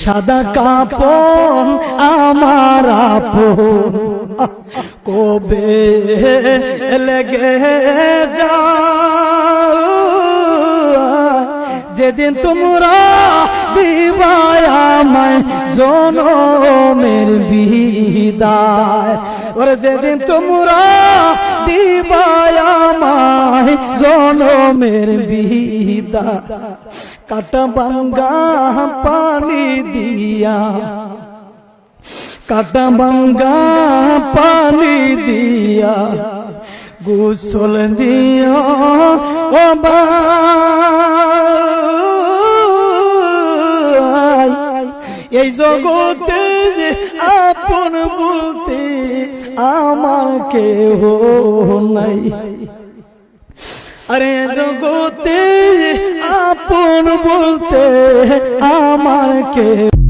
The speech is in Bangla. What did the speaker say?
সাদা কাপন আমার আপন কবে লেগে যা যেদিন তোমরা দিবায় আমায় জনমের বিদায় ওরে যেদিন তোমরা দিবায় আমায় জনমের বিদায় কাটা ভাঙ্গা পানি দিয়া কাটা ভাঙ্গা পানি দিয়া গোসল দিও ও ভাই এই জগতে আপন বলতে আমার কেহ নাই আরে জগতে আপন বলতে আমার কেহ